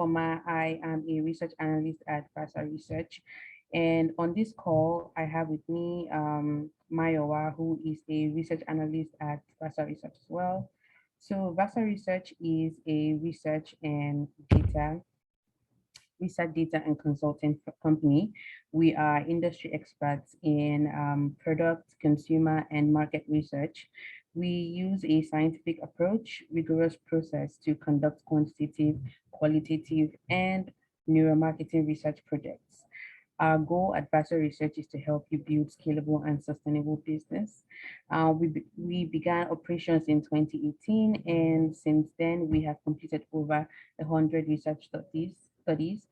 Ifoma. I am a research analyst at Vasa Research. And on this call, I have with me Mayowa, who is a research analyst at Vasa Research as well. So Vasa Research is a research data and consulting company. We are industry experts in product, consumer, and market research. We use a scientific approach, rigorous process to conduct quantitative, qualitative, and neuromarketing research projects. Our goal at Vassar Research is to help you build scalable and sustainable business. We began operations in 2018, and since then we have completed over 100 research studies.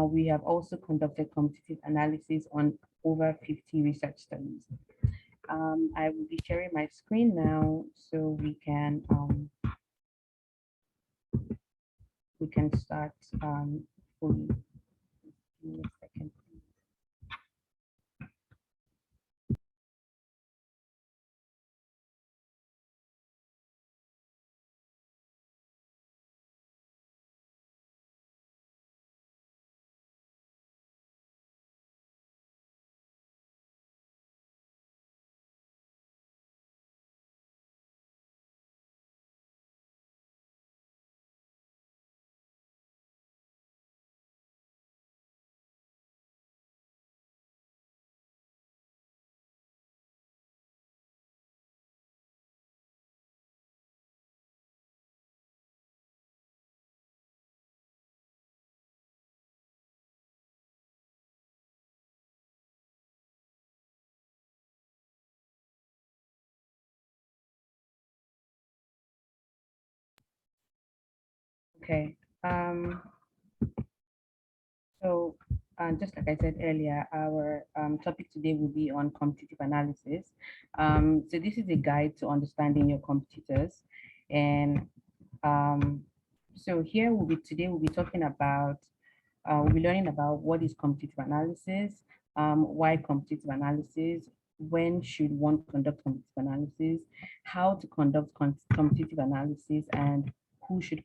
We have also conducted competitive analysis on over 50 research studies. I will be sharing my screen now so we can start fully. Give me a second. Okay. So just like I said earlier, our topic today will be on competitive analysis. So this is a guide to understanding your competitors. And so here today we'll be talking about, we'll be learning about what is competitive analysis, why competitive analysis, when should one conduct competitive analysis, how to conduct competitive analysis, and who should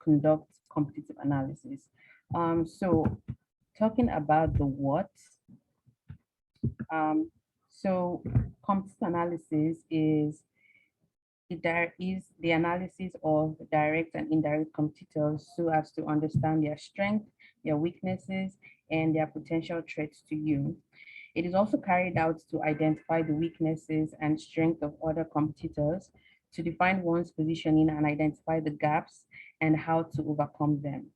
conduct competitive analysis. So talking about the what, um, so competitive analysis is the analysis of direct and indirect competitors so as to understand their strength, their weaknesses, and their potential threats to you. It is also carried out to identify the weaknesses and strength of other competitors, to define one's positioning and identify the gaps and how to overcome them.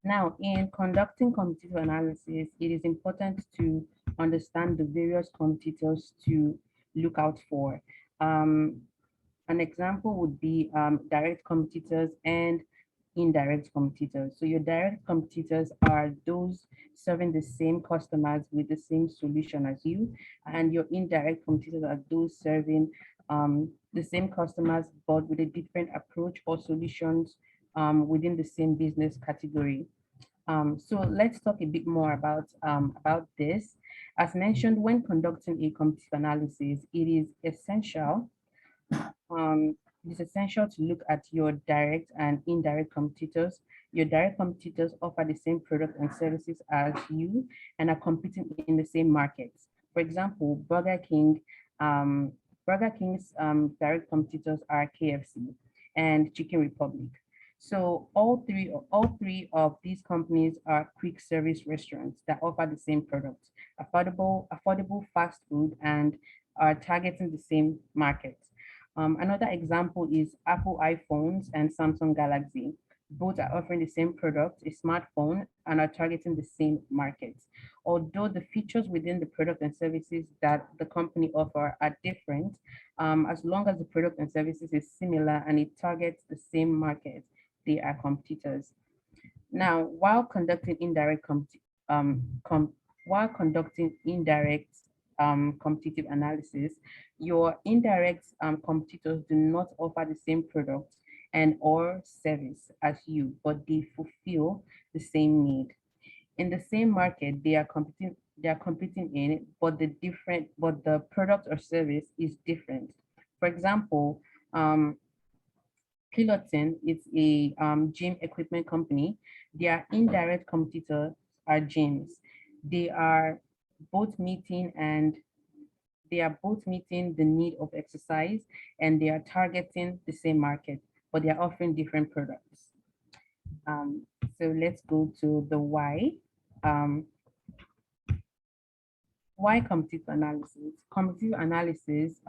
Now, in conducting competitive analysis, it is important to understand the various competitors to look out for. An example would be direct competitors and indirect competitors. So your direct competitors are those serving the same customers with the same solution as you, and your indirect competitors are those serving the same customers but with a different approach or solutions within the same business category. So let's talk a bit more about this. As mentioned, when conducting a competitive analysis, it is essential to look at your direct and indirect competitors. Your direct competitors offer the same product and services as you and are competing in the same markets. For example, Burger King's direct competitors are KFC and Chicken Republic. So all three of these companies are quick service restaurants that offer the same products, affordable fast food, and are targeting the same markets. Another example is Apple iPhones and Samsung Galaxy. Both are offering the same product, a smartphone, and are targeting the same markets. Although the features within the product and services that the company offer are different, as long as the product and services is similar and it targets the same market, they are competitors. Now, while conducting indirect competitive analysis, your indirect competitors do not offer the same product and or service as you, but they fulfill the same need. In the same market, they are competing in, but the product or service is different. For example, Peloton is a gym equipment company. Their indirect competitors are gyms. They are both meeting and they are both meeting the need of exercise, and they are targeting the same market, but they are offering different products. So let's go to the why. Um, why competitive analysis? Competitive analysis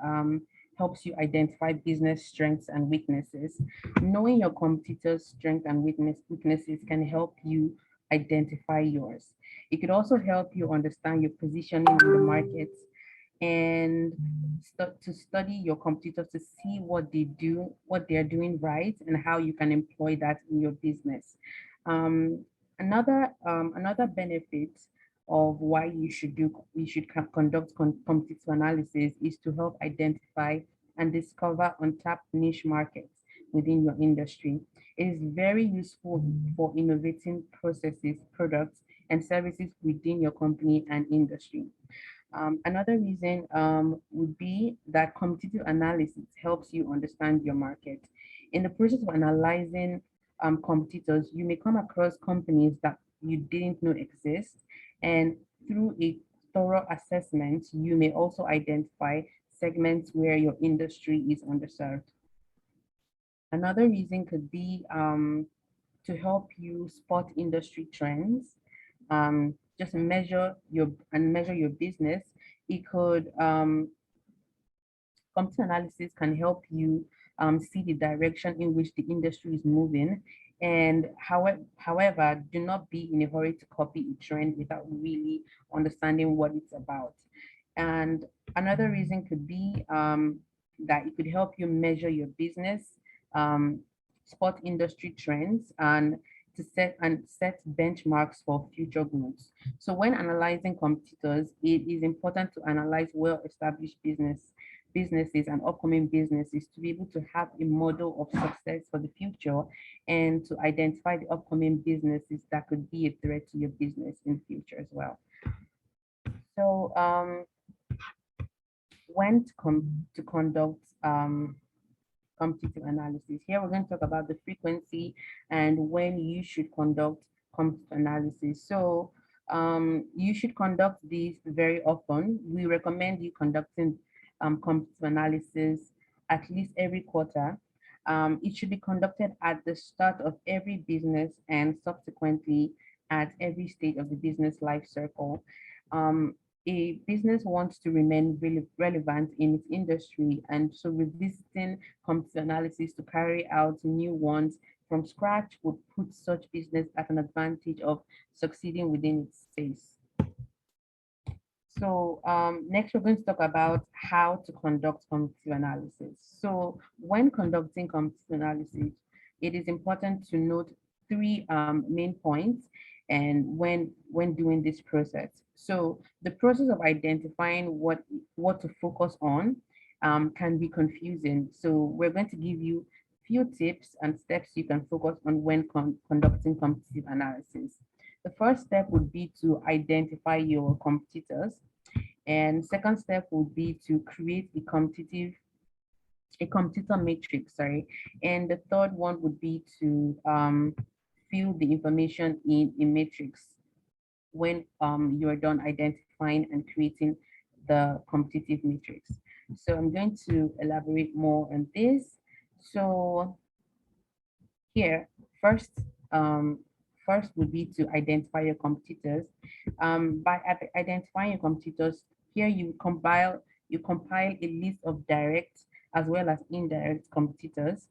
helps you identify business strengths and weaknesses. Knowing your competitors' strengths and weaknesses can help you identify yours. It could also help you understand your positioning in the market and to study your competitors to see what they do, what they're doing right, and how you can employ that in your business. Um, another benefit of why you should conduct competitive analysis is to help identify and discover untapped niche markets within your industry. It is very useful for innovating processes, products, and services within your company and industry. Another reason would be that competitive analysis helps you understand your market. In the process of analyzing competitors, you may come across companies that you didn't know exist, and through a thorough assessment, you may also identify segments where your industry is underserved. Another reason could be to help you spot industry trends, just measure your business. It could Computer analysis can help you see the direction in which the industry is moving. And however, do not be in a hurry to copy a trend without really understanding what it's about. And another reason could be that it could help you measure your business, um, spot industry trends, and to set benchmarks for future growth. So when analyzing competitors, it is important to analyze well-established businesses and upcoming businesses to be able to have a model of success for the future and to identify the upcoming businesses that could be a threat to your business in the future as well. So when to conduct competitive analysis. Here we're going to talk about the frequency and when you should conduct competitive analysis. So you should conduct these very often. We recommend you conducting competitive analysis at least every quarter. It should be conducted at the start of every business and subsequently at every stage of the business life cycle. Um, a business wants to remain really relevant in its industry, and so revisiting computer analysis to carry out new ones from scratch would put such business at an advantage of succeeding within its space. So next we're going to talk about how to conduct competitive analysis. So when conducting competitive analysis, it is important to note three main points and when doing this process. So the process of identifying what to focus on can be confusing. So we're going to give you few tips and steps you can focus on when conducting competitive analysis. The first step would be to identify your competitors. And second step would be to create a competitor matrix, sorry. And the third one would be to fill the information in a matrix when you are done identifying and creating the competitive matrix. So I'm going to elaborate more on this. So here, first, um, first would be to identify your competitors. By identifying your competitors, here you compile a list of direct as well as indirect competitors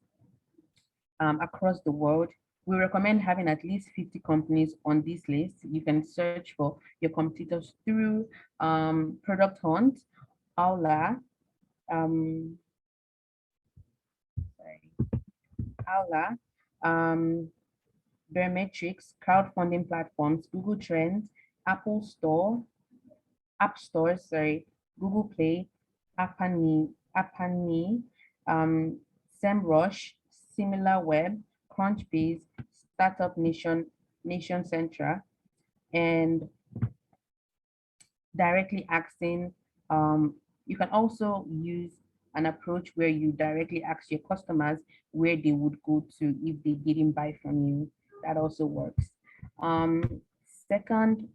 across the world. We recommend having at least 50 companies on this list. You can search for your competitors through Product Hunt, Aula, um, sorry, Aula, um, Barometrics, crowdfunding platforms, Google Trends, Apple Store, App Stores, sorry, Google Play, Apani, um, SEMrush, SimilarWeb, Crunchbase, Startup Nation, Nation Centra, and directly asking. You can also use an approach where you directly ask your customers where they would go to if they didn't buy from you. That also works. Um, second,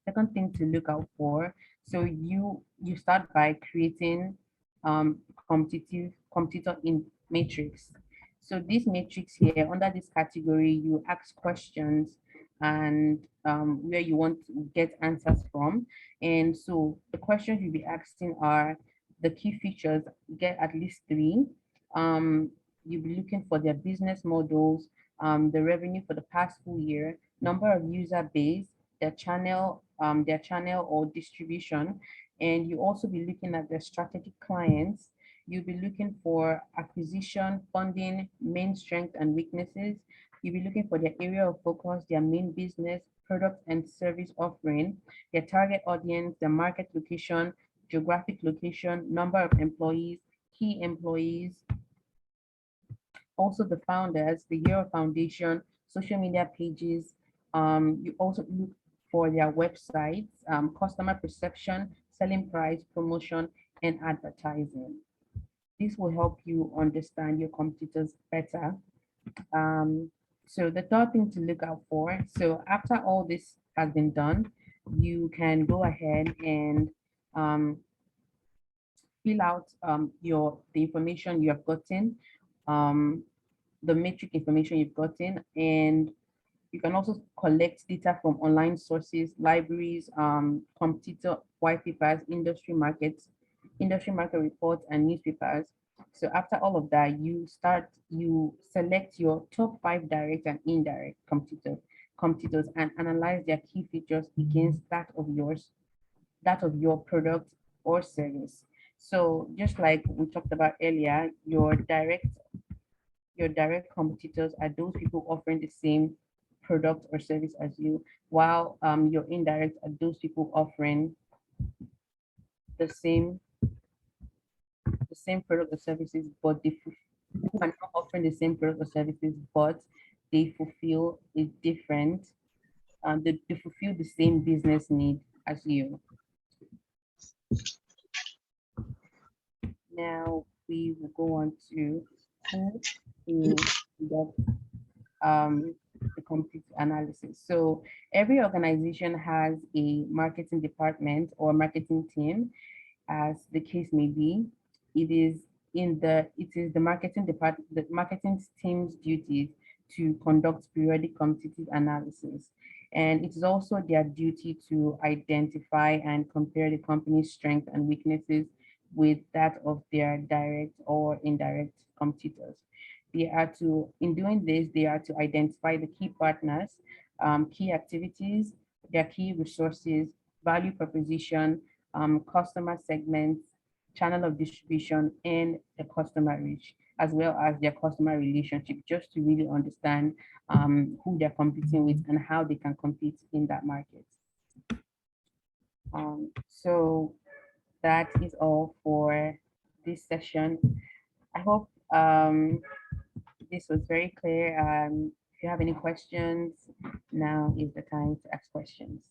second thing to look out for. So you start by creating competitor in matrix. So this matrix here under this category, you ask questions and where you want to get answers from. And so the questions you'll be asking are the key features. Get at least three. Um, you'll be looking for their business models, the revenue for the past full year, number of user base, their channel or distribution, and you also be looking at their strategic clients. You'll be looking for acquisition, funding, main strength and weaknesses. You'll be looking for their area of focus, their main business, product and service offering, their target audience, their market location, geographic location, number of employees, key employees, also the founders, the year of foundation, social media pages. You also look for their websites, customer perception, selling price, promotion, and advertising. This will help you understand your competitors better. Um, so the third thing to look out for, so after all this has been done, you can go ahead and um, fill out the information you have gotten, um, the metric information you've gotten, and you can also collect data from online sources, libraries, competitor white papers, industry market reports, and newspapers. So after all of that, you select your top five direct and indirect competitors and analyze their key features against that of your product or service. So just like we talked about earlier, your direct competitors are those people offering the same product or service as you, while your indirect are those people offering the same product or services, but who are not offering the same product or services, but they fulfill a different, they fulfill the same business need as you. Now we will go on to who is um, the complete analysis. So every organization has a marketing department or marketing team, as the case may be. It is the marketing team's duties to conduct periodic competitive analysis. And it is also their duty to identify and compare the company's strengths and weaknesses with that of their direct or indirect competitors. In doing this, they are to identify the key partners, key activities, their key resources, value proposition, customer segments, channel of distribution, and the customer reach, as well as their customer relationship, just to really understand who they're competing with and how they can compete in that market. So that is all for this session. I hope this was very clear. If you have any questions, now is the time to ask questions.